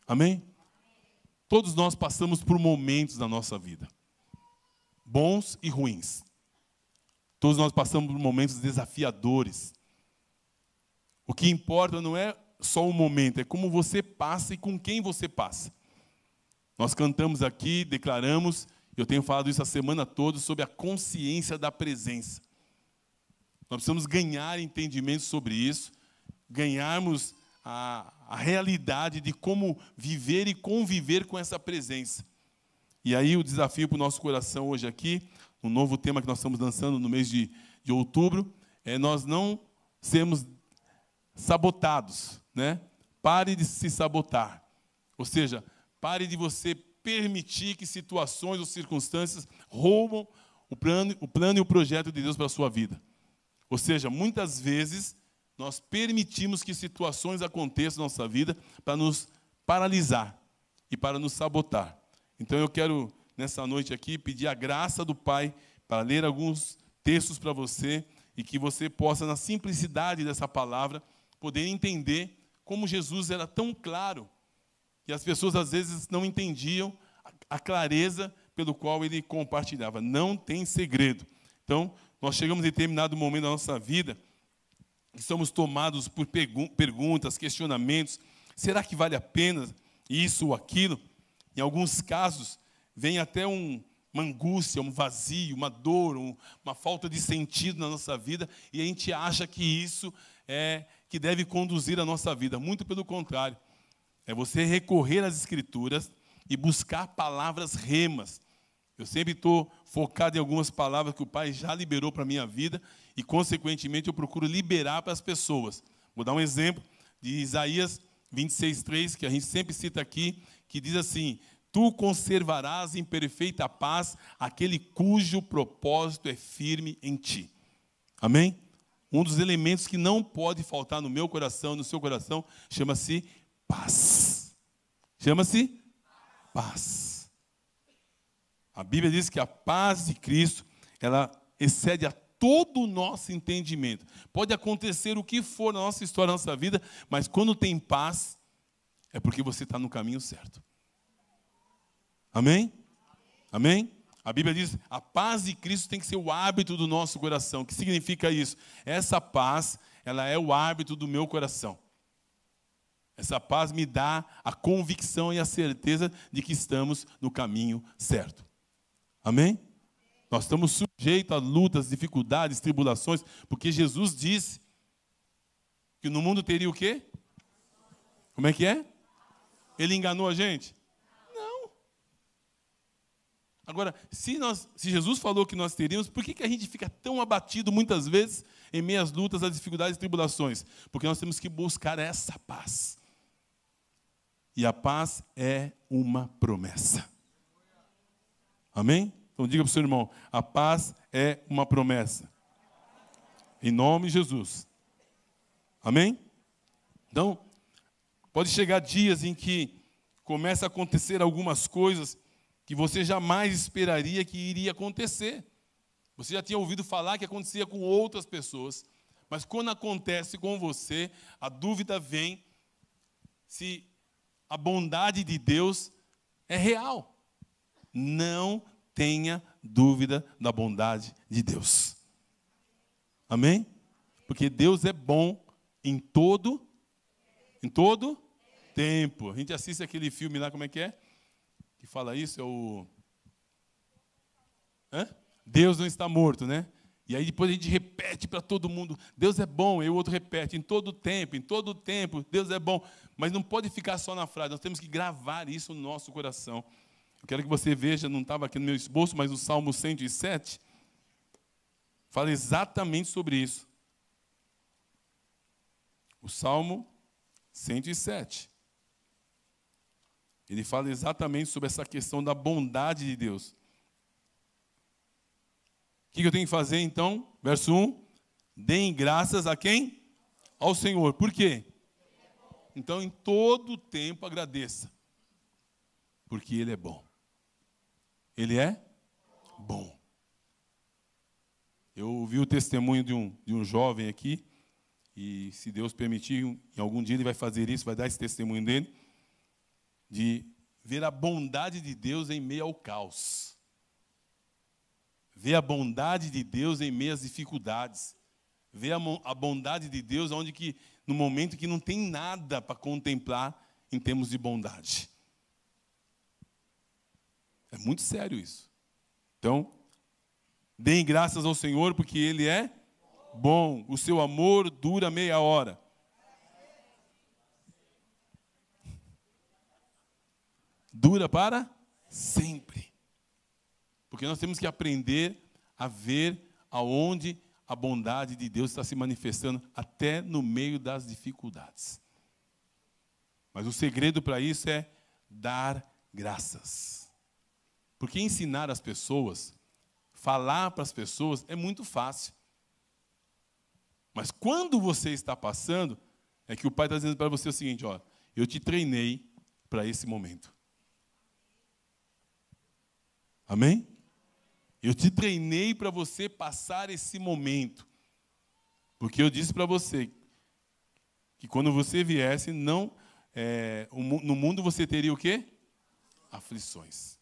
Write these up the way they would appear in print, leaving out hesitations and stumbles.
Amém? Todos nós passamos por momentos na nossa vida, bons e ruins. Todos nós passamos por momentos desafiadores. O que importa não é só o momento, é como você passa e com quem você passa. Nós cantamos aqui, declaramos, eu tenho falado isso a semana toda, sobre a consciência da presença. Nós precisamos ganhar entendimento sobre isso, ganharmos a realidade de como viver e conviver com essa presença. E aí o desafio para o nosso coração hoje aqui, um novo tema que nós estamos lançando no mês de outubro, é nós não sermos sabotados, né? Pare de se sabotar. Ou seja, pare de você permitir que situações ou circunstâncias roubam o plano e o projeto de Deus para a sua vida. Ou seja, muitas vezes nós permitimos que situações aconteçam na nossa vida para nos paralisar e para nos sabotar. Então eu quero, nessa noite aqui, pedir a graça do Pai para ler alguns textos para você e que você possa, na simplicidade dessa palavra, poder entender como Jesus era tão claro que as pessoas às vezes não entendiam a clareza pelo qual ele compartilhava. Não tem segredo. Então, nós chegamos em determinado momento da nossa vida e somos tomados por perguntas, questionamentos. Será que vale a pena isso ou aquilo? Em alguns casos, vem até uma angústia, um vazio, uma dor, uma falta de sentido na nossa vida, e a gente acha que isso é que deve conduzir a nossa vida. Muito pelo contrário. É você recorrer às Escrituras e buscar palavras remas. Eu sempre estou focado em algumas palavras que o Pai já liberou para a minha vida e, consequentemente, eu procuro liberar para as pessoas. Vou dar um exemplo de Isaías 26:3, que a gente sempre cita aqui, que diz assim: tu conservarás em perfeita paz aquele cujo propósito é firme em ti. Amém? Um dos elementos que não pode faltar no meu coração, no seu coração, chama-se paz. Chama-se paz. A Bíblia diz que a paz de Cristo, ela excede a todo o nosso entendimento. Pode acontecer o que for na nossa história, na nossa vida, mas quando tem paz, é porque você está no caminho certo. Amém? Amém? A Bíblia diz, a paz de Cristo tem que ser o hábito do nosso coração. O que significa isso? Essa paz, ela é o hábito do meu coração. Essa paz me dá a convicção e a certeza de que estamos no caminho certo. Amém? Nós estamos sujeitos a lutas, dificuldades, tribulações, porque Jesus disse que no mundo teria o quê? Como é que é? Ele enganou a gente? Não. Agora, se Jesus falou que nós teríamos, por que a gente fica tão abatido muitas vezes em meio às lutas, às dificuldades e tribulações? Porque nós temos que buscar essa paz. E a paz é uma promessa. Amém? Então diga para o seu irmão, a paz é uma promessa. Em nome de Jesus. Amém? Então, pode chegar dias em que começa a acontecer algumas coisas que você jamais esperaria que iria acontecer. Você já tinha ouvido falar que acontecia com outras pessoas, mas quando acontece com você, a dúvida vem se a bondade de Deus é real. Não tenha dúvida da bondade de Deus. Amém? Porque Deus é bom em todo tempo. A gente assiste aquele filme lá, como é? Que fala isso, é o... Deus não está morto, né? E aí depois a gente repete para todo mundo, Deus é bom, e o outro repete, em todo tempo, Deus é bom. Mas não pode ficar só na frase, nós temos que gravar isso no nosso coração. Eu quero que você veja, não estava aqui no meu esboço, mas o Salmo 107 fala exatamente sobre isso. O Salmo 107. Ele fala exatamente sobre essa questão da bondade de Deus. O que eu tenho que fazer, então? Verso 1. Deem graças a quem? Ao Senhor. Por quê? Então, em todo tempo, agradeça. Porque Ele é bom. Ele é bom. Eu ouvi o testemunho de um jovem aqui, e se Deus permitir, em algum dia ele vai fazer isso, vai dar esse testemunho dele. de ver a bondade de Deus em meio ao caos. Ver a bondade de Deus em meio às dificuldades. Ver a bondade de Deus no momento que não tem nada para contemplar em termos de bondade. É muito sério isso. Então, deem graças ao Senhor, porque Ele é bom. O seu amor dura meia hora. Dura para sempre. Porque nós temos que aprender a ver aonde a bondade de Deus está se manifestando, até no meio das dificuldades. Mas o segredo para isso é dar graças. Porque ensinar as pessoas, falar para as pessoas é muito fácil. Mas quando você está passando, é que o Pai está dizendo para você o seguinte, ó, eu te treinei para esse momento. Amém? Eu te treinei para você passar esse momento. Porque eu disse para você que quando você viesse, no mundo você teria o quê? Aflições.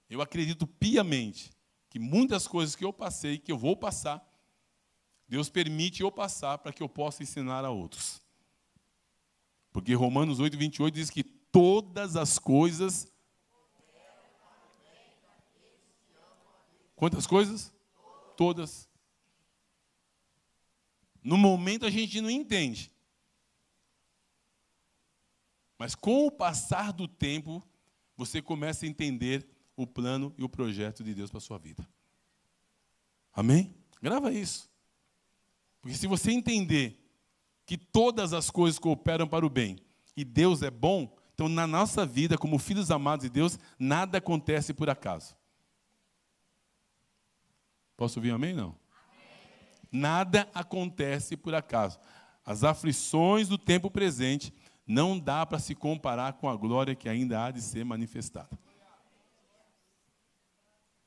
Eu acredito piamente que muitas coisas que eu passei, que eu vou passar, Deus permite eu passar para que eu possa ensinar a outros. Porque Romanos 8, 28 diz que todas as coisas... Quantas coisas? Todas. No momento a gente não entende. Mas com o passar do tempo, você começa a entender o plano e o projeto de Deus para a sua vida. Amém? Grava isso. Porque se você entender que todas as coisas cooperam para o bem e Deus é bom, então na nossa vida, como filhos amados de Deus, nada acontece por acaso. Posso ouvir amém? Não. Amém. Nada acontece por acaso. As aflições do tempo presente não dá para se comparar com a glória que ainda há de ser manifestada.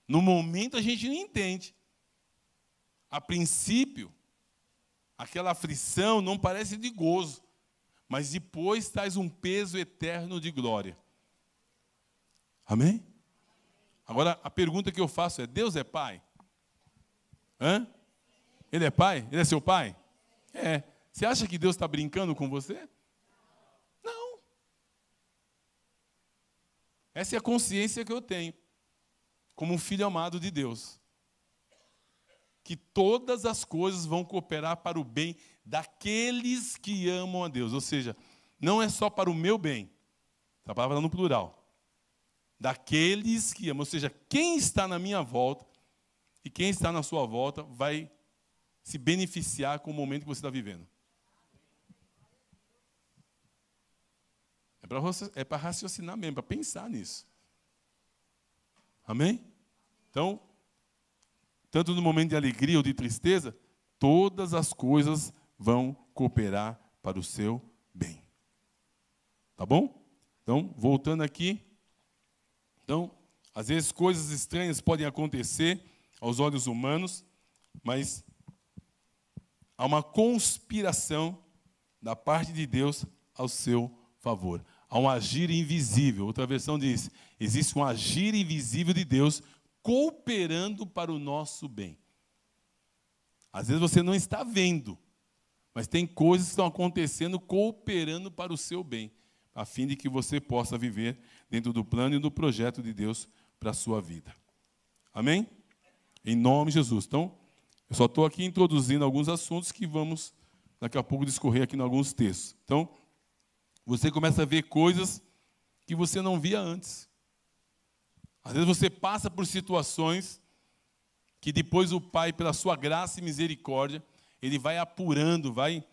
No momento a gente não entende. A princípio, aquela aflição não parece de gozo, mas depois traz um peso eterno de glória. Amém? Agora, a pergunta que eu faço é, Deus é Pai? Hã? Ele é pai? Ele é seu pai? É. Você acha que Deus está brincando com você? Não. Essa é a consciência que eu tenho, como um filho amado de Deus. Que todas as coisas vão cooperar para o bem daqueles que amam a Deus. Ou seja, não é só para o meu bem. A palavra no plural. Daqueles que amam. Ou seja, quem está na minha volta e quem está na sua volta vai se beneficiar com o momento que você está vivendo. É para raciocinar mesmo, para pensar nisso. Amém? Então, tanto no momento de alegria ou de tristeza, todas as coisas vão cooperar para o seu bem. Tá bom? Então, voltando aqui. Então, às vezes coisas estranhas podem acontecer aos olhos humanos, mas há uma conspiração da parte de Deus ao seu favor. Há um agir invisível. Outra versão diz, existe um agir invisível de Deus cooperando para o nosso bem. Às vezes você não está vendo, mas tem coisas que estão acontecendo cooperando para o seu bem, a fim de que você possa viver dentro do plano e do projeto de Deus para a sua vida. Amém? Em nome de Jesus. Então, eu só estou aqui introduzindo alguns assuntos que vamos, daqui a pouco, discorrer aqui em alguns textos. Então, você começa a ver coisas que você não via antes. Às vezes você passa por situações que depois o Pai, pela sua graça e misericórdia, Ele vai apurando, vai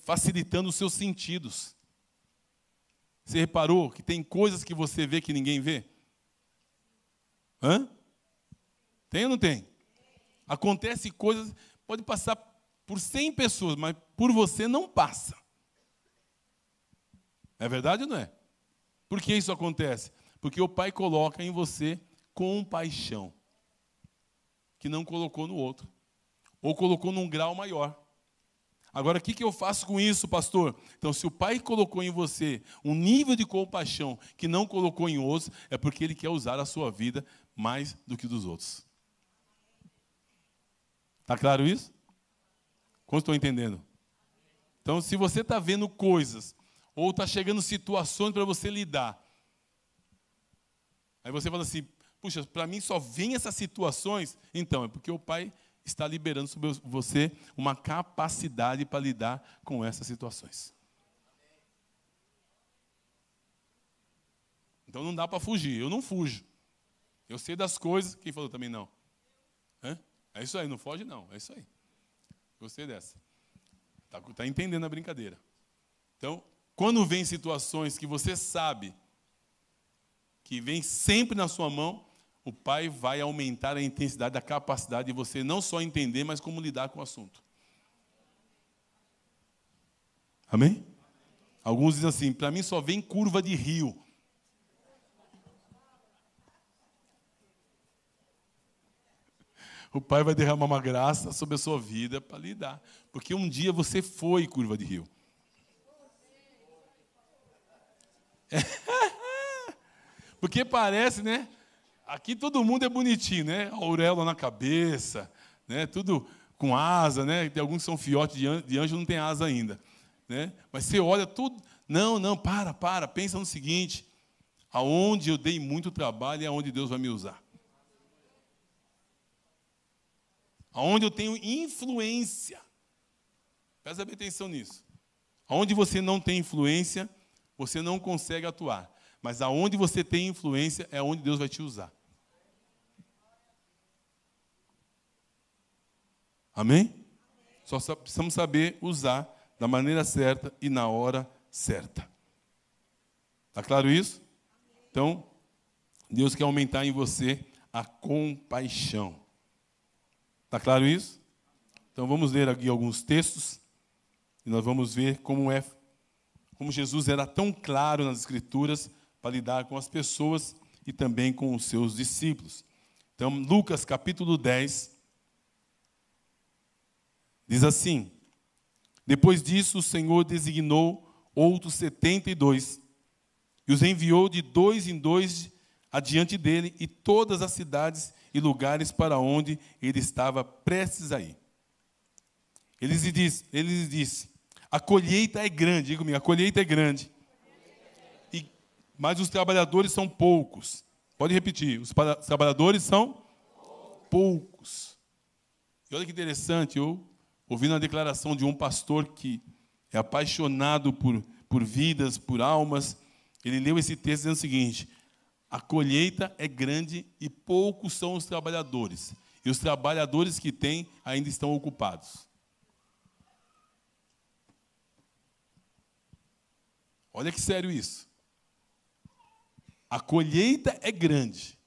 facilitando os seus sentidos. Você reparou que tem coisas que você vê que ninguém vê? Hã? Tem ou não tem? Acontece coisas, pode passar por 100 pessoas, mas por você não passa. É verdade ou não é? Por que isso acontece? Porque o Pai coloca em você compaixão, que não colocou no outro, ou colocou num grau maior. Agora, o que eu faço com isso, pastor? Então, se o Pai colocou em você um nível de compaixão que não colocou em outros, é porque Ele quer usar a sua vida mais do que dos outros. Está claro isso? Como estão entendendo? Então, se você está vendo coisas, ou está chegando situações para você lidar, aí você fala assim, puxa, para mim só vem essas situações, então, é porque o Pai está liberando sobre você uma capacidade para lidar com essas situações. Então não dá para fugir, eu não fujo. Eu sei das coisas, quem falou também não? É isso aí, não foge não, é isso aí. Gostei dessa. Tá entendendo a brincadeira. Então, quando vem situações que você sabe que vem sempre na sua mão, o Pai vai aumentar a intensidade da capacidade de você não só entender, mas como lidar com o assunto. Amém? Alguns dizem assim, para mim só vem curva de rio. O Pai vai derramar uma graça sobre a sua vida para lidar. Porque um dia você foi curva de rio. Porque parece, né? Aqui todo mundo é bonitinho, né? Auréola na cabeça, né? Tudo com asa, né? Tem alguns que são filhotes de anjo, não tem asa ainda, né? Mas você olha tudo, não, para, pensa no seguinte, aonde eu dei muito trabalho é aonde Deus vai me usar. Aonde eu tenho influência. Presta bem atenção nisso. Aonde você não tem influência, você não consegue atuar. Mas aonde você tem influência é onde Deus vai te usar. Amém? Só precisamos saber usar da maneira certa e na hora certa. Está claro isso? Então, Deus quer aumentar em você a compaixão. Está claro isso? Então vamos ler aqui alguns textos e nós vamos ver como Jesus era tão claro nas Escrituras para lidar com as pessoas e também com os seus discípulos. Então, Lucas capítulo 10 diz assim: depois disso o Senhor designou outros 72 e os enviou de 2 em 2 adiante dele e todas as cidades e lugares para onde ele estava prestes a ir. Ele lhes disse, a colheita é grande, diga comigo, a colheita é grande, mas os trabalhadores são poucos. Pode repetir, os trabalhadores são poucos. E olha que interessante, eu ouvi uma declaração de um pastor que é apaixonado por vidas, por almas. Ele leu esse texto dizendo o seguinte: a colheita é grande e poucos são os trabalhadores. E os trabalhadores que tem ainda estão ocupados. Olha que sério isso. A colheita é grande,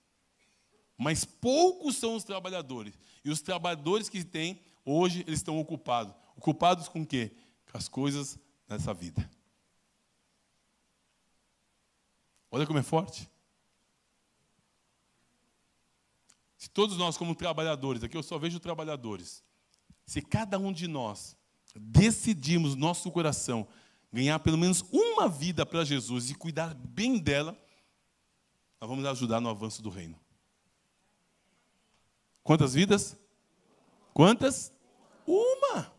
mas poucos são os trabalhadores. E os trabalhadores que tem, hoje, eles estão ocupados. Ocupados com o quê? Com as coisas dessa vida. Olha como é forte. Se todos nós, como trabalhadores, aqui eu só vejo trabalhadores, se cada um de nós decidirmos no nosso coração ganhar pelo menos uma vida para Jesus e cuidar bem dela, nós vamos ajudar no avanço do reino. Quantas vidas? Quantas? Uma.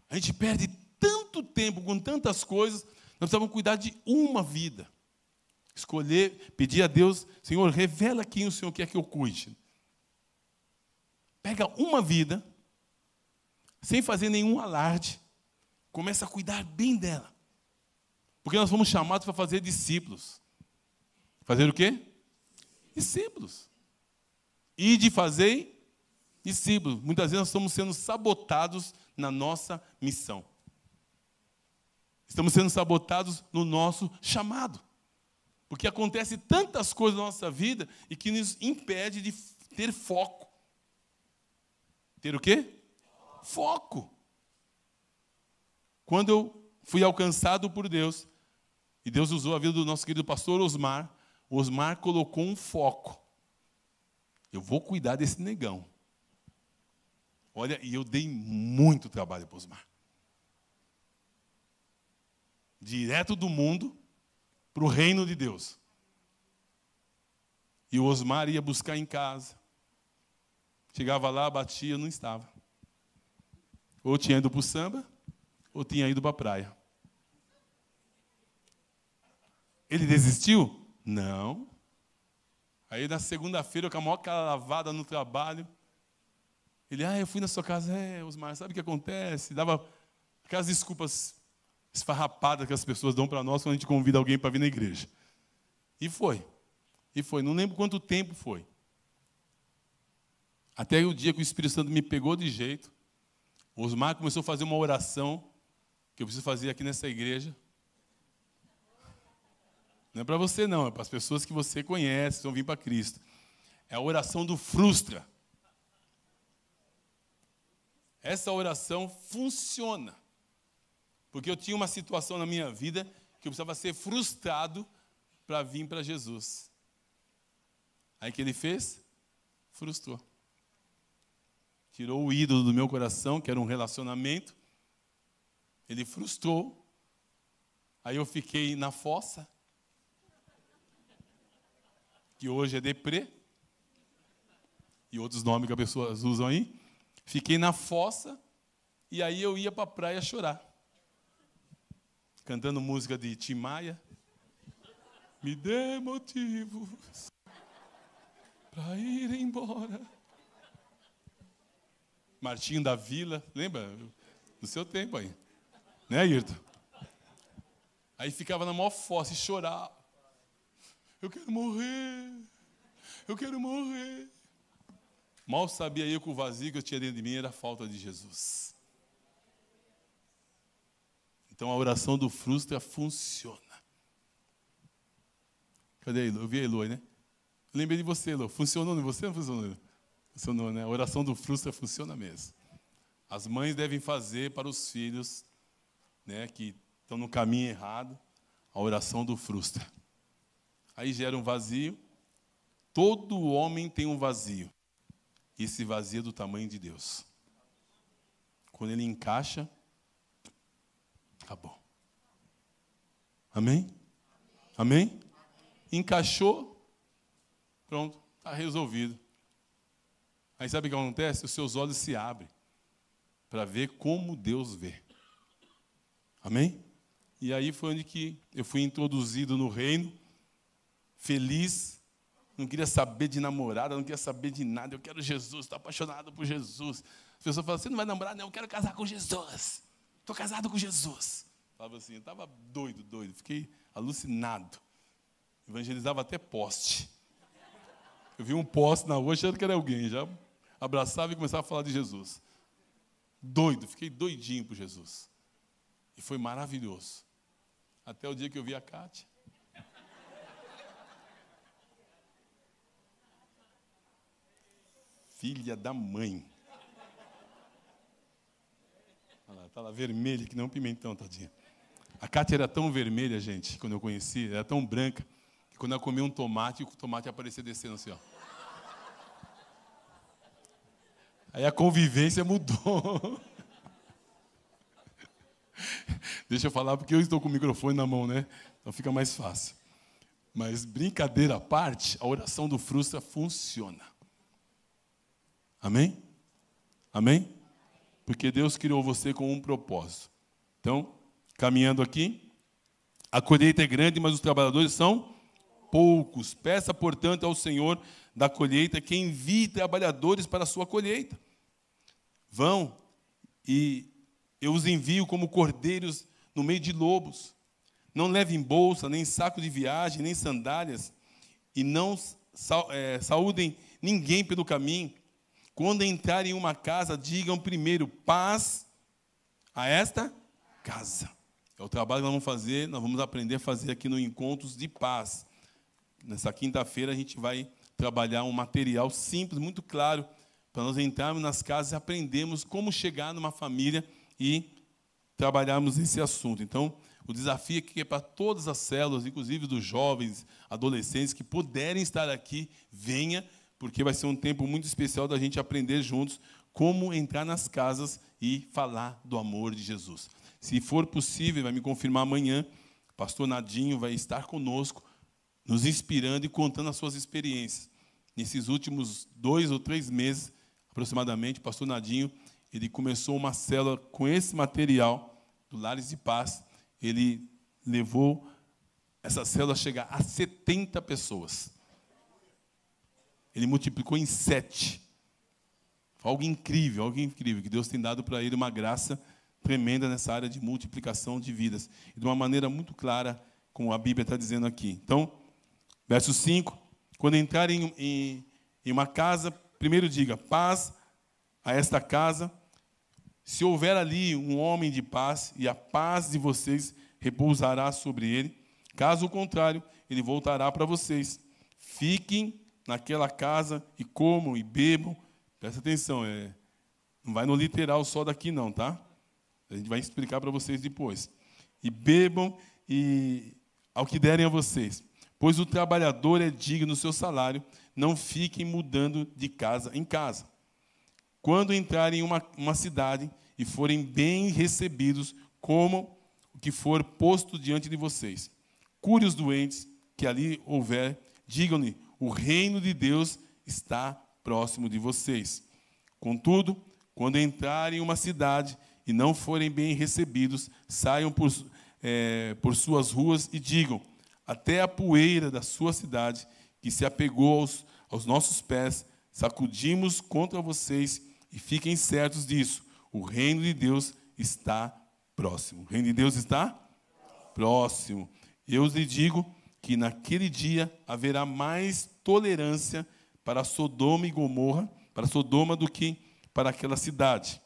A gente perde tanto tempo com tantas coisas, nós precisamos cuidar de uma vida. Escolher, pedir a Deus, Senhor, revela quem o Senhor quer que eu cuide. Pega uma vida, sem fazer nenhum alarde, começa a cuidar bem dela. Porque nós fomos chamados para fazer discípulos. Fazer o quê? Discípulos. E de fazer discípulos. Muitas vezes nós estamos sendo sabotados na nossa missão. Estamos sendo sabotados no nosso chamado. Porque acontece tantas coisas na nossa vida e que nos impede de ter foco. Ter o quê? Foco. Quando eu fui alcançado por Deus, e Deus usou a vida do nosso querido pastor Osmar, o Osmar colocou um foco. Eu vou cuidar desse negão. Olha, e eu dei muito trabalho para o Osmar. Direto do mundo para o reino de Deus. E o Osmar ia buscar em casa. Chegava lá, batia, não estava. Ou tinha ido para o samba, ou tinha ido para a praia. Ele desistiu? Não. Aí na segunda-feira, com a maior cara lavada no trabalho, ele, eu fui na sua casa, Osmar, sabe o que acontece? Dava aquelas desculpas esfarrapadas que as pessoas dão para nós quando a gente convida alguém para vir na igreja. E foi. Não lembro quanto tempo foi. Até o dia que o Espírito Santo me pegou de jeito, o Osmar começou a fazer uma oração que eu preciso fazer aqui nessa igreja. Não é para você não, é para as pessoas que você conhece, que vão vir para Cristo. É a oração do frustra. Essa oração funciona. Porque eu tinha uma situação na minha vida que eu precisava ser frustrado para vir para Jesus. Aí o que ele fez? Frustrou. Tirou o ídolo do meu coração, que era um relacionamento. Ele frustrou. Aí eu fiquei na fossa, que hoje é deprê, e outros nomes que as pessoas usam aí. Fiquei na fossa, e aí eu ia para a praia chorar. Cantando música de Tim Maia. Me dê motivos para ir embora. Martinho da Vila, lembra? No seu tempo aí. Né, Ayrton? Aí ficava na maior fossa e chorava. Eu quero morrer. Eu quero morrer. Mal sabia eu que o vazio que eu tinha dentro de mim era a falta de Jesus. Então a oração do frustra funciona. Cadê a Elo? Eu vi a Eloy, né? Lembrei de você, Elo. Funcionou em você ou não funcionou? Funcionou, né? A oração do frustra funciona mesmo. As mães devem fazer para os filhos, né, que estão no caminho errado, a oração do frustra. Aí gera um vazio. Todo homem tem um vazio. E esse vazio é do tamanho de Deus. Quando ele encaixa, acabou. Amém? Amém? Encaixou, pronto, está resolvido. Aí sabe o que acontece? Os seus olhos se abrem para ver como Deus vê. Amém? E aí foi onde que eu fui introduzido no reino, feliz, não queria saber de namorada, não queria saber de nada, eu quero Jesus, estou apaixonado por Jesus. As pessoas falam, você não vai namorar? Não, eu quero casar com Jesus. Estou casado com Jesus. Falava assim, eu estava doido, fiquei alucinado. Evangelizava até poste. Eu vi um poste na rua, achando que era alguém, já abraçava e começava a falar de Jesus. Doido, fiquei doidinho por Jesus. E foi maravilhoso. Até o dia que eu vi a Kátia. Filha da mãe. Olha lá, está lá vermelha, que nem um pimentão, tadinha. A Kátia era tão vermelha, gente, quando eu conheci, era tão branca, que quando eu comia um tomate, o tomate aparecia descendo assim, ó. Aí a convivência mudou. Deixa eu falar, porque eu estou com o microfone na mão, né? Então fica mais fácil. Mas, brincadeira à parte, a oração do frustra funciona. Amém? Amém? Porque Deus criou você com um propósito. Então, caminhando aqui, a colheita é grande, mas os trabalhadores são poucos. Peça, portanto, ao Senhor da colheita que envie trabalhadores para a sua colheita. Vão e eu os envio como cordeiros no meio de lobos. Não levem bolsa, nem saco de viagem, nem sandálias, e não saúdem ninguém pelo caminho. Quando entrarem em uma casa, digam primeiro, paz a esta casa. É o trabalho que nós vamos aprender a fazer aqui no Encontros de Paz. Nessa quinta-feira a gente vai trabalhar um material simples, muito claro, para nós entrarmos nas casas e aprendermos como chegar numa família e trabalharmos esse assunto. Então, o desafio aqui é para todas as células, inclusive dos jovens, adolescentes, que puderem estar aqui, venha, porque vai ser um tempo muito especial da gente aprender juntos como entrar nas casas e falar do amor de Jesus. Se for possível, vai me confirmar amanhã, o pastor Nadinho vai estar conosco, nos inspirando e contando as suas experiências. Nesses últimos 2 ou 3 meses, aproximadamente, o pastor Nadinho, ele começou uma célula com esse material do Lares de Paz. Ele levou essa célula a chegar a 70 pessoas. Ele multiplicou em 7. Algo incrível, que Deus tem dado para ele uma graça tremenda nessa área de multiplicação de vidas. E de uma maneira muito clara, como a Bíblia está dizendo aqui. Então, verso 5, quando entrarem em uma casa, primeiro diga, paz a esta casa. Se houver ali um homem de paz, e a paz de vocês repousará sobre ele. Caso contrário, ele voltará para vocês. Fiquem naquela casa e comam e bebam. Presta atenção, não vai no literal só daqui não, tá? A gente vai explicar para vocês depois. E bebam e ao que derem a vocês. Pois o trabalhador é digno do seu salário. Não fiquem mudando de casa em casa. Quando entrarem em uma cidade e forem bem recebidos, comam o que for posto diante de vocês. Cure os doentes que ali houver. Digam-lhe, o reino de Deus está próximo de vocês. Contudo, quando entrarem em uma cidade e não forem bem recebidos, saiam por suas ruas e digam, até a poeira da sua cidade, que se apegou aos nossos pés, sacudimos contra vocês e fiquem certos disso. O reino de Deus está próximo. O reino de Deus está próximo. Eu lhe digo que naquele dia haverá mais tolerância para Sodoma e Gomorra, para Sodoma do que para aquela cidade.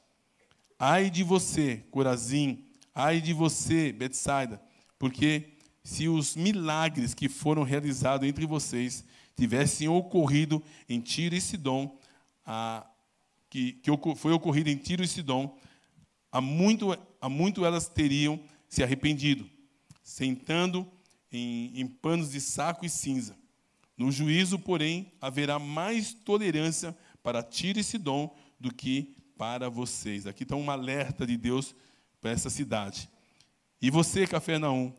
Ai de você, Corazim, ai de você, Betsaida, porque se os milagres que foram realizados entre vocês tivessem ocorrido em Tiro e Sidom, que foi ocorrido em Tiro e Sidom, há muito elas teriam se arrependido, sentando em panos de saco e cinza. No juízo, porém, haverá mais tolerância para Tiro e Sidom do que para vocês. Aqui está um alerta de Deus para essa cidade. E você, Cafarnaum,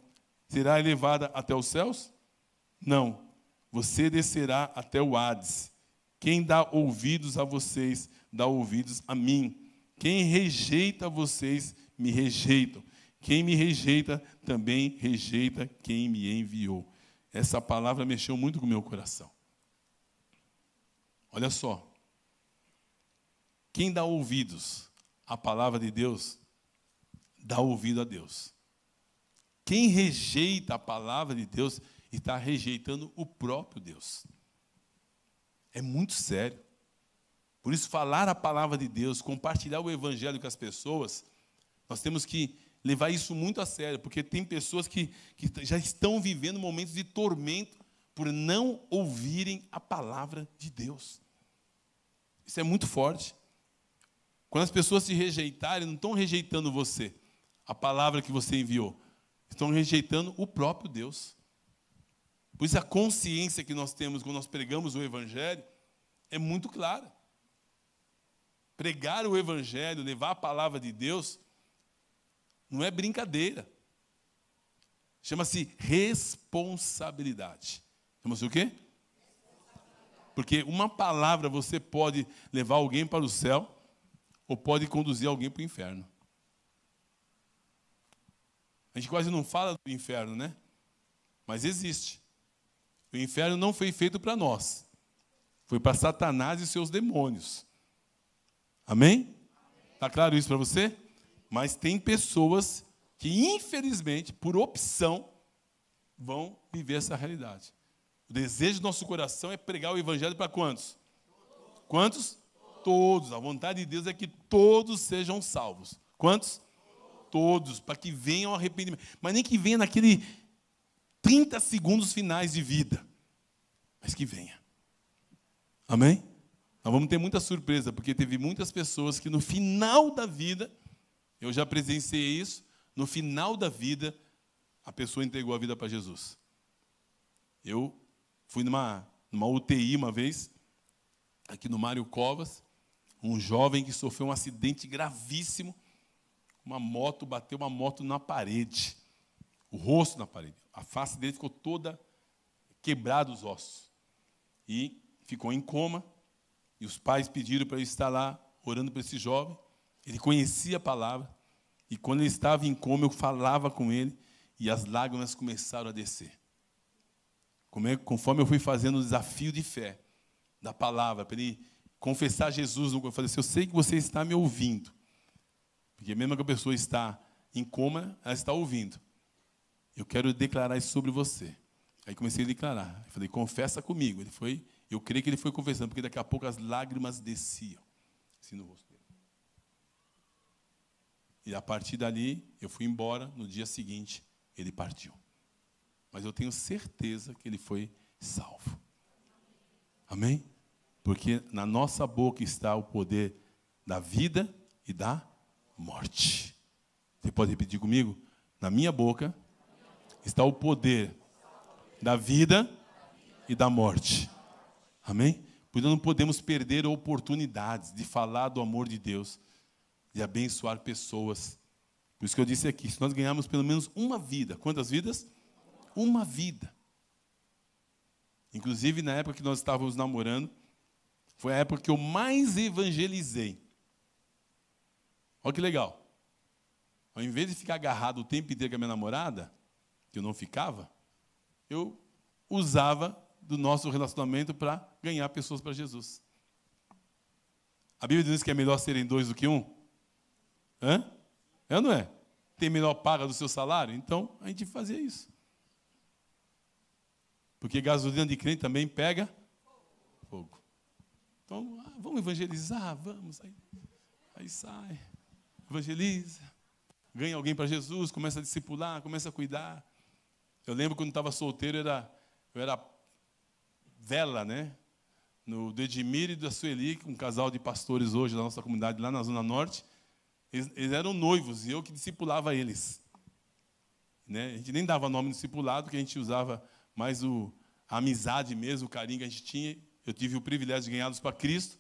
será elevada até os céus? Não. Você descerá até o Hades. Quem dá ouvidos a vocês, dá ouvidos a mim. Quem rejeita vocês, me rejeitam. Quem me rejeita, também rejeita quem me enviou. Essa palavra mexeu muito com o meu coração. Olha só. Quem dá ouvidos à palavra de Deus, dá ouvido a Deus. Quem rejeita a palavra de Deus, está rejeitando o próprio Deus. É muito sério. Por isso, falar a palavra de Deus, compartilhar o evangelho com as pessoas, nós temos que levar isso muito a sério, porque tem pessoas que já estão vivendo momentos de tormento por não ouvirem a palavra de Deus. Isso é muito forte. Quando as pessoas se rejeitarem, não estão rejeitando você, a palavra que você enviou, estão rejeitando o próprio Deus. Por isso a consciência que nós temos quando nós pregamos o evangelho é muito clara. Pregar o evangelho, levar a palavra de Deus, não é brincadeira. Chama-se responsabilidade. Chama-se o quê? Porque uma palavra você pode levar alguém para o céu ou pode conduzir alguém para o inferno. A gente quase não fala do inferno, né? Mas existe. O inferno não foi feito para nós. Foi para Satanás e seus demônios. Amém? Está claro isso para você? Mas tem pessoas que, infelizmente, por opção, vão viver essa realidade. O desejo do nosso coração é pregar o evangelho para quantos? Quantos? Todos. A vontade de Deus é que todos sejam salvos. Quantos? Todos, para que venham ao arrependimento. Mas nem que venha naquele 30 segundos finais de vida, mas que venha. Amém? Nós vamos ter muita surpresa, porque teve muitas pessoas que no final da vida, eu já presenciei isso, no final da vida, a pessoa entregou a vida para Jesus. Eu fui numa UTI uma vez, aqui no Mário Covas, um jovem que sofreu um acidente gravíssimo. Bateu uma moto na parede. O rosto na parede. A face dele ficou toda quebrada, os ossos. E ficou em coma. E os pais pediram para ele estar lá, orando para esse jovem. Ele conhecia a palavra. E quando ele estava em coma, eu falava com ele. E as lágrimas começaram a descer. Conforme eu fui fazendo o desafio de fé da palavra, para ele confessar Jesus, eu falei assim, eu sei que você está me ouvindo. Porque mesmo que a pessoa está em coma, ela está ouvindo. Eu quero declarar isso sobre você. Aí comecei a declarar. Eu falei, confessa comigo. Eu creio que ele foi confessando, porque daqui a pouco as lágrimas desciam assim no rosto dele. E a partir dali, eu fui embora. No dia seguinte, ele partiu. Mas eu tenho certeza que ele foi salvo. Amém? Porque na nossa boca está o poder da vida e da morte. Você pode repetir comigo? Na minha boca está o poder da vida e da morte. Amém? Porque não podemos perder oportunidades de falar do amor de Deus, de abençoar pessoas. Por isso que eu disse aqui, se nós ganharmos pelo menos uma vida. Quantas vidas? Uma vida. Inclusive, na época que nós estávamos namorando, foi a época que eu mais evangelizei. Olha que legal. Ao invés de ficar agarrado o tempo inteiro com a minha namorada, que eu não ficava, eu usava do nosso relacionamento para ganhar pessoas para Jesus. A Bíblia diz que é melhor serem dois do que um. Hã? É ou não é? Tem melhor paga do seu salário? Então, a gente fazia isso. Porque gasolina de crente também pega fogo. Então, vamos evangelizar, vamos. Aí sai, evangeliza, ganha alguém para Jesus, começa a discipular, começa a cuidar. Eu lembro quando estava solteiro, eu era vela, né? Do Edmir e da Sueli, um casal de pastores hoje da nossa comunidade, lá na Zona Norte. Eles eram noivos e eu que discipulava eles. Né? A gente nem dava nome no discipulado, porque a gente usava mais a amizade mesmo, o carinho que a gente tinha. Eu tive o privilégio de ganhá-los para Cristo,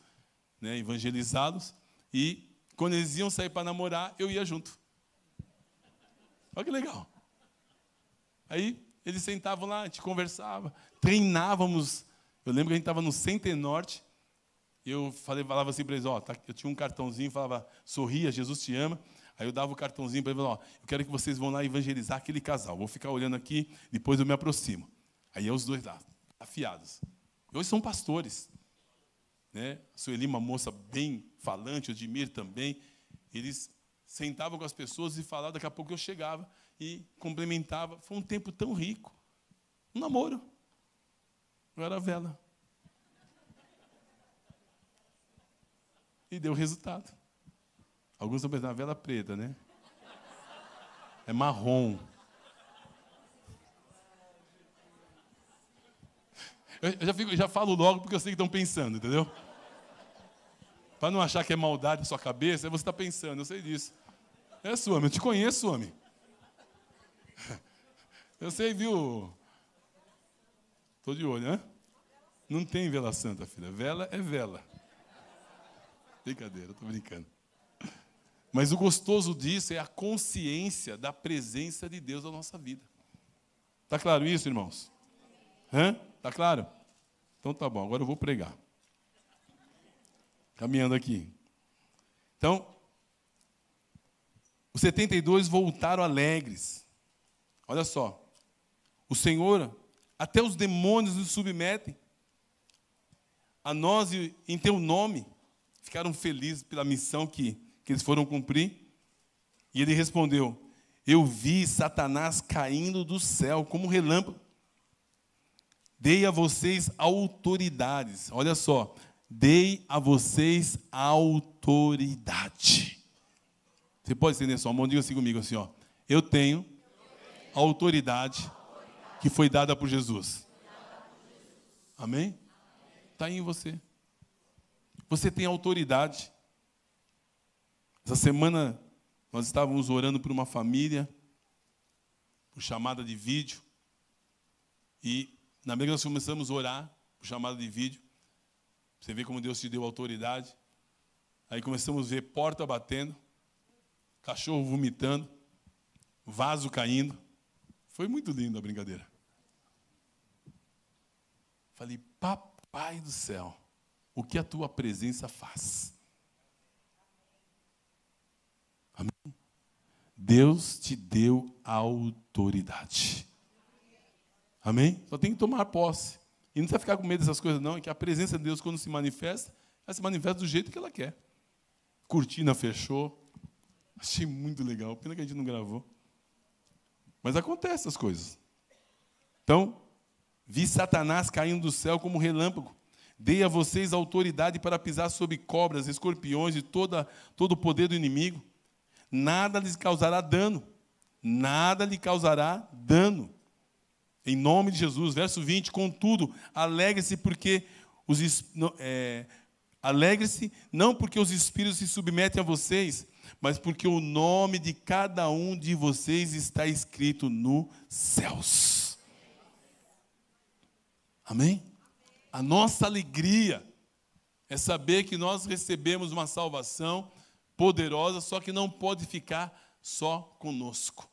né, evangelizá-los. E quando eles iam sair para namorar, eu ia junto. Olha que legal. Aí eles sentavam lá, a gente conversava, treinávamos. Eu lembro que a gente estava no Center Norte. Eu falava assim para eles, eu tinha um cartãozinho, falava, sorria, Jesus te ama. Aí eu dava o cartãozinho para eles, eu quero que vocês vão lá evangelizar aquele casal. Vou ficar olhando aqui, depois eu me aproximo. Aí os dois lá, afiados. Hoje são pastores. Né? A Sueli, uma moça bem falante, o Edmir também. Eles sentavam com as pessoas e falavam, daqui a pouco eu chegava e complementava. Foi um tempo tão rico. Um namoro. Eu era vela. E deu resultado. Alguns estão pensando, vela preta, né? É marrom. Eu já falo logo porque eu sei que estão pensando, entendeu? Para não achar que é maldade na sua cabeça, você está pensando, eu sei disso. É sua, eu te conheço, homem. Eu sei, viu? Estou de olho, né? Não tem vela santa, filha. Vela é vela. Brincadeira, estou brincando. Mas o gostoso disso é a consciência da presença de Deus na nossa vida. Está claro isso, irmãos? Está claro? Então tá bom, agora eu vou pregar. Caminhando aqui. Então, os 72 voltaram alegres. Olha só. O Senhor, até os demônios nos submetem a nós em teu nome. Ficaram felizes pela missão que eles foram cumprir. E ele respondeu, eu vi Satanás caindo do céu como um relâmpago. Dei a vocês autoridades. Olha só. Dei a vocês autoridade. Você pode estender sua mão? Diga assim comigo assim, eu tenho autoridade que foi dada por Jesus. Amém? Está em você. Você tem autoridade. Essa semana nós estávamos orando por uma família, por chamada de vídeo. E na medida que nós começamos a orar por chamada de vídeo, você vê como Deus te deu autoridade. Aí começamos a ver porta batendo, cachorro vomitando, vaso caindo. Foi muito lindo a brincadeira. Falei, papai do céu, o que a tua presença faz? Amém? Deus te deu autoridade. Amém? Só tem que tomar posse. E não precisa ficar com medo dessas coisas, não. É que a presença de Deus, quando se manifesta, ela se manifesta do jeito que ela quer. Cortina fechou. Achei muito legal. Pena que a gente não gravou. Mas acontece essas coisas. Então, vi Satanás caindo do céu como relâmpago. Dei a vocês autoridade para pisar sobre cobras, escorpiões e todo o poder do inimigo. Nada lhes causará dano. Nada lhe causará dano. Em nome de Jesus. Verso 20. Contudo, alegre-se porque alegre-se não porque os espíritos se submetem a vocês, mas porque o nome de cada um de vocês está escrito nos céus. Amém? A nossa alegria é saber que nós recebemos uma salvação poderosa, só que não pode ficar só conosco.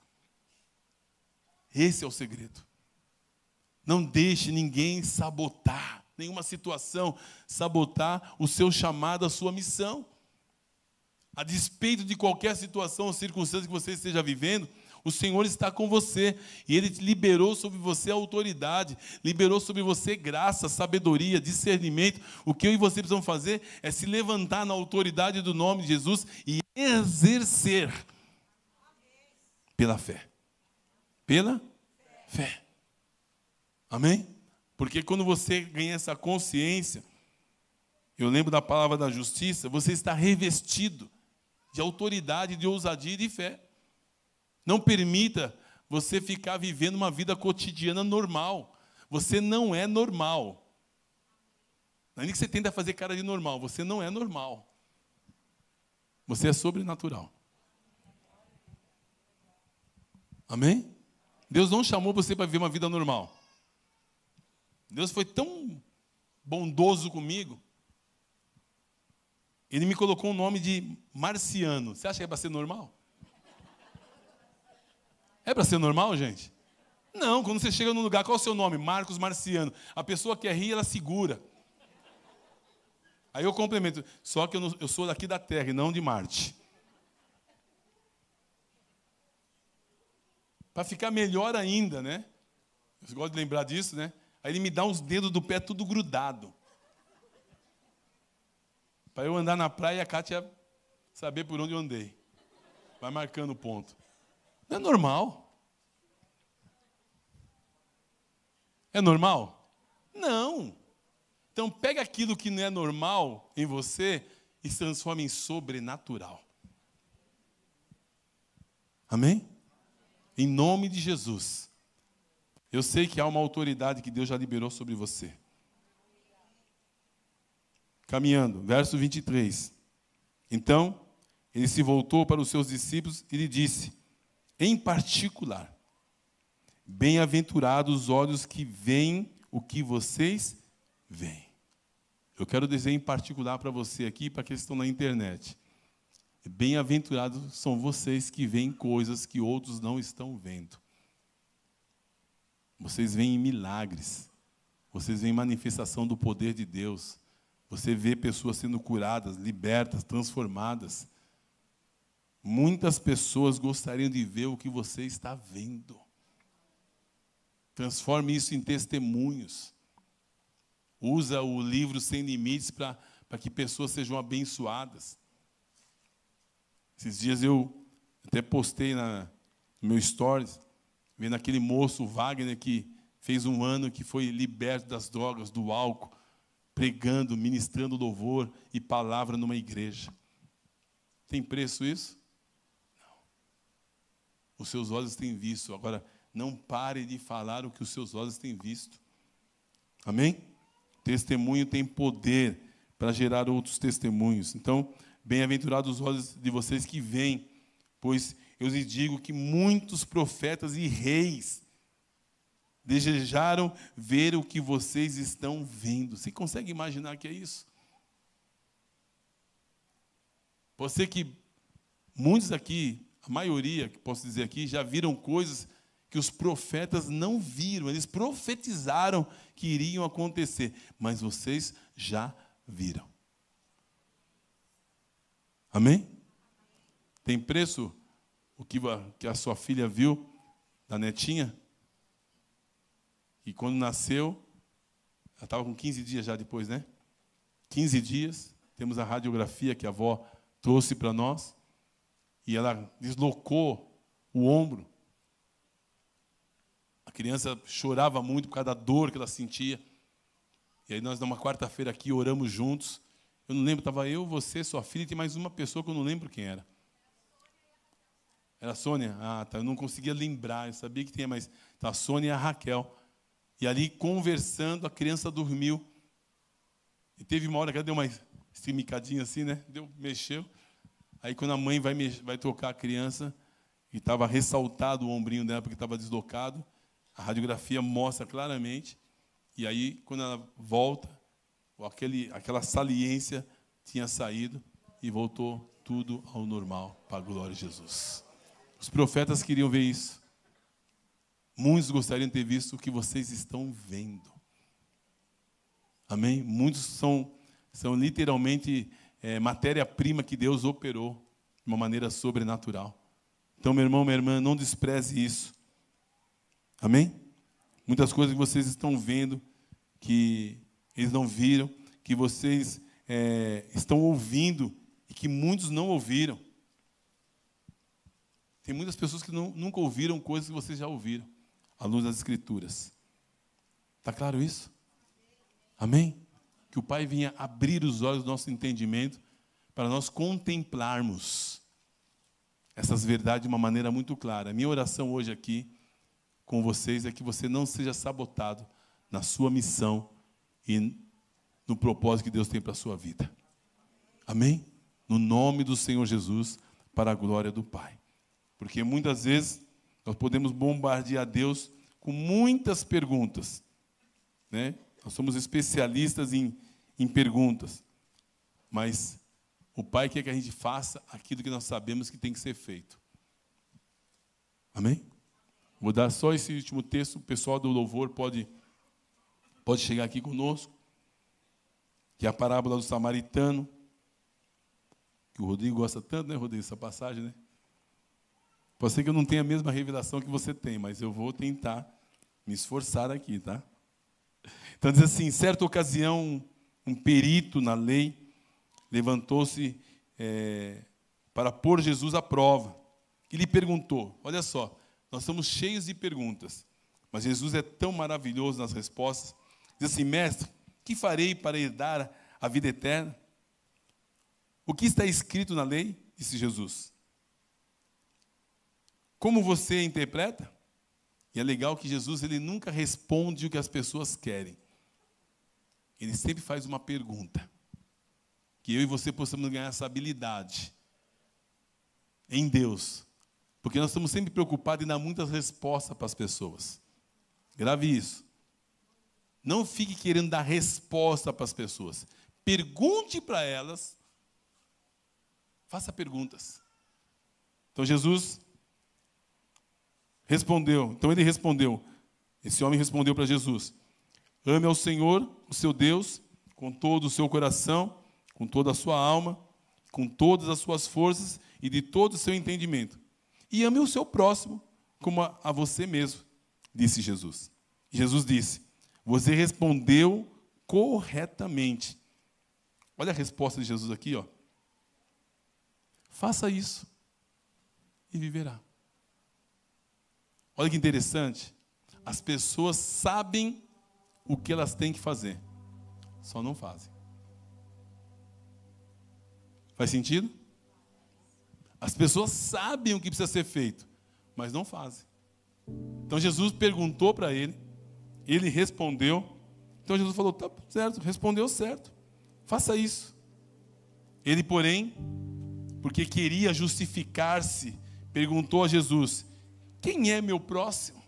Esse é o segredo. Não deixe ninguém sabotar, nenhuma situação sabotar o seu chamado, a sua missão. A despeito de qualquer situação ou circunstância que você esteja vivendo, o Senhor está com você. E Ele liberou sobre você autoridade, liberou sobre você graça, sabedoria, discernimento. O que eu e você precisamos fazer é se levantar na autoridade do nome de Jesus e exercer pela fé. Pela fé. Amém? Porque quando você ganha essa consciência, eu lembro da palavra da justiça, você está revestido de autoridade, de ousadia e de fé. Não permita você ficar vivendo uma vida cotidiana normal. Você não é normal. Não é nem que você tenta fazer cara de normal, você não é normal. Você é sobrenatural. Amém? Deus não chamou você para viver uma vida normal. Deus foi tão bondoso comigo. Ele me colocou o nome de Marciano. Você acha que é para ser normal? É para ser normal, gente? Não, quando você chega num lugar, qual é o seu nome? Marcos Marciano. A pessoa quer rir, ela segura. Aí eu complemento. Só que eu sou daqui da Terra e não de Marte. Para ficar melhor ainda, né? Eu gosto de lembrar disso, né? Aí ele me dá uns dedos do pé tudo grudado. Para eu andar na praia e a Kátia saber por onde eu andei. Vai marcando o ponto. Não é normal. É normal? Não. Então pega aquilo que não é normal em você e se transforma em sobrenatural. Amém? Em nome de Jesus. Eu sei que há uma autoridade que Deus já liberou sobre você. Caminhando, verso 23. Então, ele se voltou para os seus discípulos e lhe disse, em particular, bem-aventurados os olhos que veem o que vocês veem. Eu quero dizer em particular para você aqui, para aqueles que estão na internet. Bem-aventurados são vocês que veem coisas que outros não estão vendo. Vocês veem milagres. Vocês veem manifestação do poder de Deus. Você vê pessoas sendo curadas, libertas, transformadas. Muitas pessoas gostariam de ver o que você está vendo. Transforme isso em testemunhos. Usa o livro Sem Limites para que pessoas sejam abençoadas. Esses dias eu até postei no meu stories, vendo aquele moço, Wagner, que fez 1 ano que foi liberto das drogas, do álcool, pregando, ministrando louvor e palavra numa igreja. Tem preço isso? Não. Os seus olhos têm visto. Agora, não pare de falar o que os seus olhos têm visto. Amém? Testemunho tem poder para gerar outros testemunhos. Então, bem-aventurados os olhos de vocês que veem, pois eu lhes digo que muitos profetas e reis desejaram ver o que vocês estão vendo. Você consegue imaginar que é isso? Você que, muitos aqui, a maioria, que posso dizer aqui, já viram coisas que os profetas não viram. Eles profetizaram que iriam acontecer, mas vocês já viram. Amém? Tem preço o que a sua filha viu da netinha? E quando nasceu, ela estava com 15 dias já depois, né? 15 dias, temos a radiografia que a avó trouxe para nós, e ela deslocou o ombro. A criança chorava muito por causa da dor que ela sentia. E aí nós, numa quarta-feira aqui, oramos juntos. Eu não lembro, estava eu, você, sua filha, e tem mais uma pessoa que eu não lembro quem era. Era a Sônia? Ah, tá, eu não conseguia lembrar, eu sabia que tinha, mas tá, a Sônia e a Raquel. E ali, conversando, a criança dormiu. E teve uma hora que ela deu uma estimicadinha assim, né? Mexeu. Aí, quando a mãe vai tocar a criança, e estava ressaltado o ombrinho dela, porque estava deslocado, a radiografia mostra claramente. E aí, quando ela volta, aquela saliência tinha saído e voltou tudo ao normal, para a glória de Jesus. Os profetas queriam ver isso. Muitos gostariam de ter visto o que vocês estão vendo. Amém? Muitos são literalmente matéria-prima que Deus operou de uma maneira sobrenatural. Então, meu irmão, minha irmã, não despreze isso. Amém? Muitas coisas que vocês estão vendo, que eles não viram, que vocês estão ouvindo e que muitos não ouviram. Tem muitas pessoas que nunca ouviram coisas que vocês já ouviram, à luz das Escrituras. Está claro isso? Amém? Que o Pai venha abrir os olhos do nosso entendimento para nós contemplarmos essas verdades de uma maneira muito clara. A minha oração hoje aqui com vocês é que você não seja sabotado na sua missão e no propósito que Deus tem para a sua vida. Amém? No nome do Senhor Jesus, para a glória do Pai. Porque muitas vezes nós podemos bombardear Deus com muitas perguntas, né? Nós somos especialistas em perguntas, mas o Pai quer que a gente faça aquilo que nós sabemos que tem que ser feito. Amém? Vou dar só esse último texto, o pessoal do louvor pode chegar aqui conosco, que é a parábola do samaritano, que o Rodrigo gosta tanto, né, Rodrigo, essa passagem, né? Pode ser que eu não tenha a mesma revelação que você tem, mas eu vou tentar me esforçar aqui, tá? Então diz assim, certa ocasião, um perito na lei levantou-se para pôr Jesus à prova. E lhe perguntou, olha só, nós estamos cheios de perguntas, mas Jesus é tão maravilhoso nas respostas. Diz assim, mestre, que farei para herdar a vida eterna? O que está escrito na lei? Disse Jesus. Como você interpreta? E é legal que Jesus ele nunca responde o que as pessoas querem. Ele sempre faz uma pergunta. Que eu e você possamos ganhar essa habilidade em Deus. Porque nós estamos sempre preocupados em dar muitas respostas para as pessoas. Grave isso. Não fique querendo dar resposta para as pessoas. Pergunte para elas. Faça perguntas. Então Jesus respondeu. Então ele respondeu. Esse homem respondeu para Jesus. Ame ao Senhor, o seu Deus, com todo o seu coração, com toda a sua alma, com todas as suas forças e de todo o seu entendimento. E ame o seu próximo como a você mesmo, disse Jesus. Jesus disse, você respondeu corretamente. Olha a resposta de Jesus aqui, ó. Faça isso e viverá. Olha que interessante. As pessoas sabem o que elas têm que fazer, só não fazem. Faz sentido? As pessoas sabem o que precisa ser feito, mas não fazem. Então Jesus perguntou para ele, ele respondeu. Então Jesus falou, tá certo, respondeu certo, faça isso. Ele, porém, porque queria justificar-se, perguntou a Jesus, quem é meu próximo?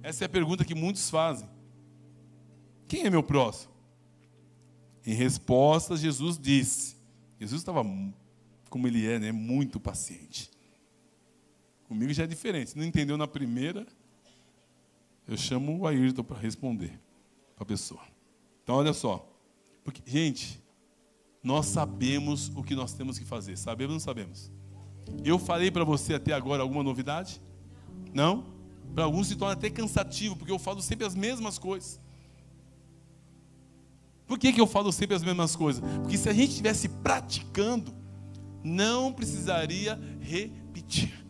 Essa é a pergunta que muitos fazem. Quem é meu próximo? Em resposta, Jesus disse. Jesus estava, como ele é, né, muito paciente. Comigo já é diferente. Se não entendeu na primeira, eu chamo o Ayrton para responder para a pessoa. Então, olha só. Porque, gente, nós sabemos o que nós temos que fazer. Sabemos ou não sabemos? Eu falei para você até agora alguma novidade? Não? Para alguns se torna até cansativo, porque eu falo sempre as mesmas coisas. Por que eu falo sempre as mesmas coisas? Porque se a gente estivesse praticando, não precisaria repetir.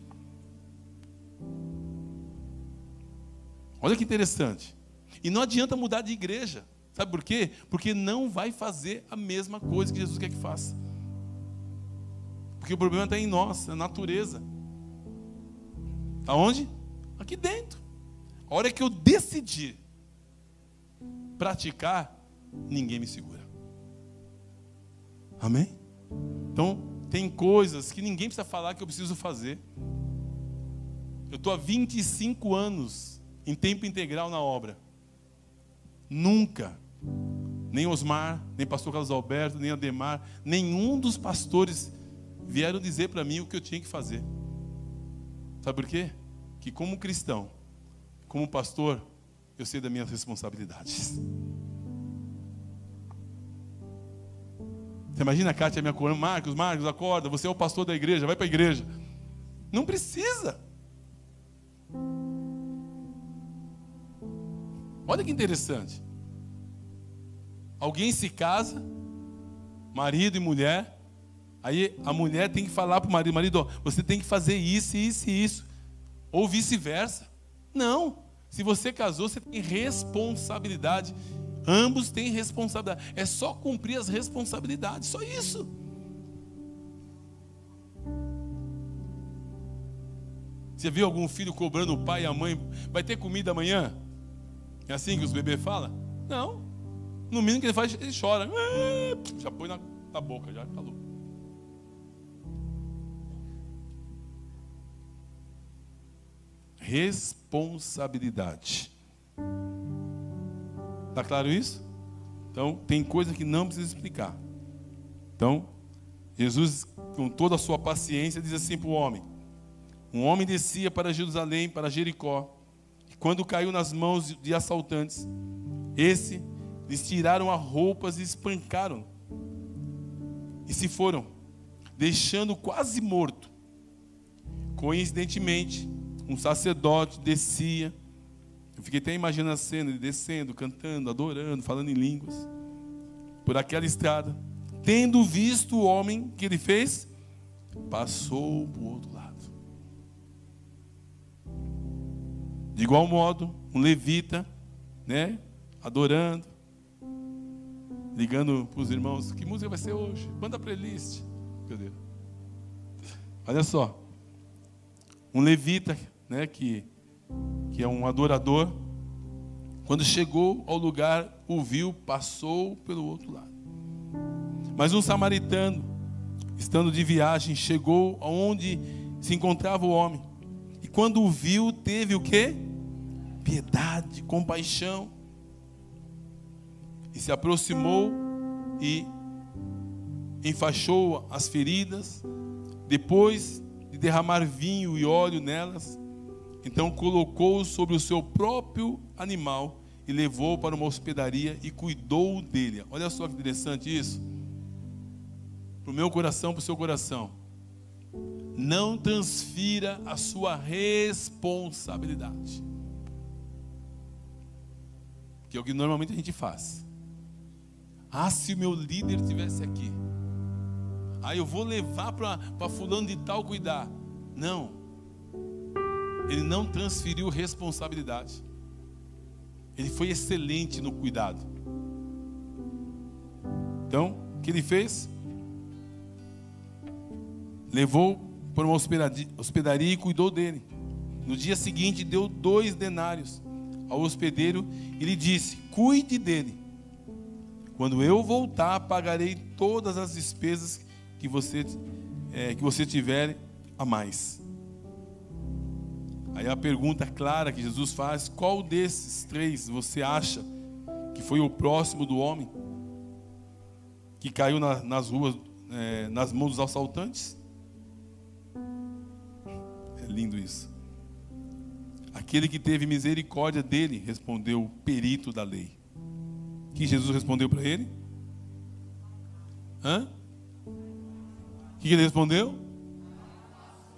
Olha que interessante. E não adianta mudar de igreja. Sabe por quê? Porque não vai fazer a mesma coisa que Jesus quer que faça. Porque o problema está em nós, na natureza. Aonde? Aqui dentro. A hora que eu decidir praticar, ninguém me segura. Amém? Então, tem coisas que ninguém precisa falar que eu preciso fazer. Eu estou há 25 anos em tempo integral na obra. Nunca, nem Osmar, nem pastor Carlos Alberto, nem Ademar, nenhum dos pastores vieram dizer para mim o que eu tinha que fazer. Sabe por quê? Que como cristão, como pastor, eu sei das minhas responsabilidades. Você imagina a Kátia me acordando, Marcos, acorda, você é o pastor da igreja, vai para a igreja. Não precisa. Olha que interessante. Alguém se casa, marido e mulher, aí a mulher tem que falar para o marido, ó, você tem que fazer isso, isso e isso. Ou vice-versa. Não. Se você casou, você tem responsabilidade. Ambos têm responsabilidade. É só cumprir as responsabilidades, só isso. Você viu algum filho cobrando o pai e a mãe? Vai ter comida amanhã? É assim que os bebês falam? Não. No mínimo que ele faz, ele chora. Já põe na boca, já falou. Responsabilidade. Está claro isso? Então, tem coisa que não precisa explicar. Então, Jesus, com toda a sua paciência, diz assim para o homem. Um homem descia para Jerusalém, para Jericó. E quando caiu nas mãos de assaltantes, lhes tiraram as roupas e espancaram. E se foram, deixando quase morto. Coincidentemente, um sacerdote descia. Eu fiquei até imaginando a cena, ele descendo, cantando, adorando, falando em línguas. Por aquela estrada. Tendo visto o homem, o que ele fez? Passou para o outro lado. De igual modo, um levita, né, adorando, ligando para os irmãos, que música vai ser hoje? Manda a playlist. Cadê? Olha só. Um levita, né, que é um adorador, quando chegou ao lugar, o viu, passou pelo outro lado. Mas um samaritano, estando de viagem, chegou aonde se encontrava o homem. E quando o viu, teve o quê? Piedade, compaixão. E se aproximou e enfaixou as feridas. Depois de derramar vinho e óleo nelas, então colocou sobre o seu próprio animal e levou para uma hospedaria e cuidou dele. Olha só que interessante isso. Para o meu coração, para o seu coração. Não transfira a sua responsabilidade. Que é o que normalmente a gente faz. Ah, se o meu líder estivesse aqui. Ah, eu vou levar para fulano de tal cuidar. Não. Ele não transferiu responsabilidade. Ele foi excelente no cuidado. Então, o que ele fez? Levou para uma hospedaria e cuidou dele. No dia seguinte, deu 2 denários ao hospedeiro e lhe disse: cuide dele. Quando eu voltar, pagarei todas as despesas que você tiver a mais. Aí a pergunta clara que Jesus faz: qual desses 3 você acha que foi o próximo do homem? que caiu nas ruas, nas mãos dos assaltantes? É lindo isso. Aquele que teve misericórdia dele, respondeu o perito da lei. O que Jesus respondeu para ele? O que ele respondeu?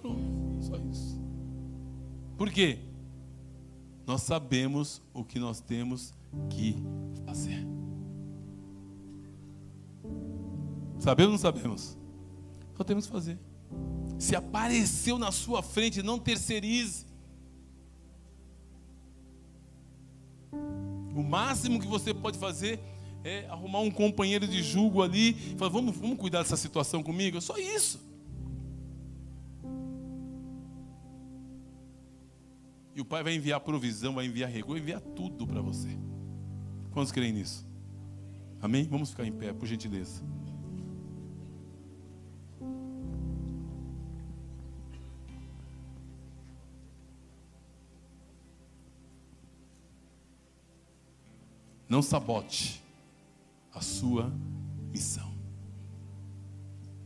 Pronto, só isso. Por quê? Nós sabemos o que nós temos que fazer. Sabemos ou não sabemos? Só temos que fazer. Se apareceu na sua frente, não terceirize. O máximo que você pode fazer é arrumar um companheiro de julgo ali e falar, vamos cuidar dessa situação comigo? É só isso. E o Pai vai enviar provisão, vai enviar recurso, vai enviar tudo para você. Quantos creem nisso? Amém? Vamos ficar em pé, por gentileza. Não sabote a sua missão.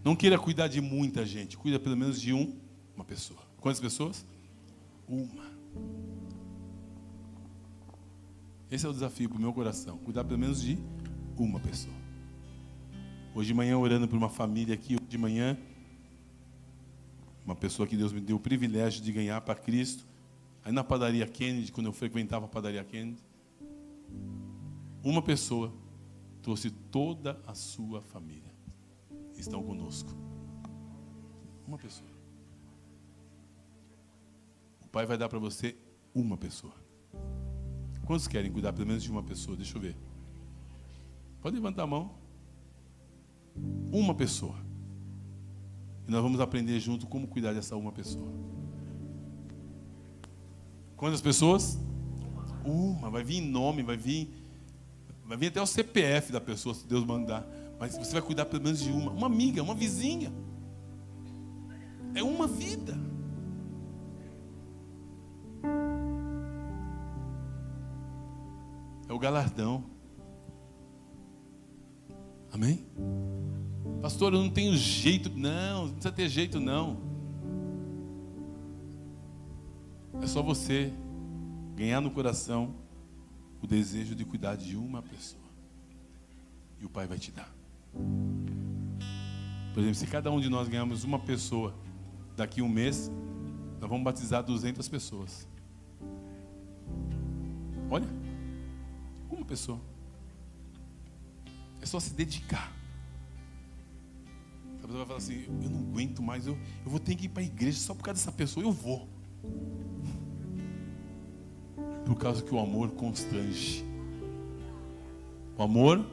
Não queira cuidar de muita gente. Cuida pelo menos de uma pessoa. Quantas pessoas? Uma. Esse é o desafio para o meu coração. Cuidar pelo menos de uma pessoa. Hoje de manhã, orando por uma família aqui. Hoje de manhã, uma pessoa que Deus me deu o privilégio de ganhar para Cristo. Aí na padaria Kennedy, quando eu frequentava a padaria Kennedy, uma pessoa trouxe toda a sua família. Estão conosco. Uma pessoa. O Pai vai dar para você uma pessoa. Quantos querem cuidar pelo menos de uma pessoa? Deixa eu ver. Pode levantar a mão. Uma pessoa. E nós vamos aprender junto como cuidar dessa uma pessoa. Quantas pessoas? Uma. Vai vir nome, vai vir até o CPF da pessoa, se Deus mandar. Mas você vai cuidar pelo menos de uma. Uma amiga, uma vizinha. É uma vida. É o galardão. Amém? Pastor, eu não tenho jeito. Não precisa ter jeito não. É só você ganhar no coração o desejo de cuidar de uma pessoa. E o Pai vai te dar. Por exemplo, se cada um de nós ganharmos uma pessoa, daqui a um mês, nós vamos batizar 200 pessoas. Olha, uma pessoa. É só se dedicar. A pessoa vai falar assim, eu não aguento mais, eu vou ter que ir para a igreja só por causa dessa pessoa, eu vou. Por causa que o amor constrange. O amor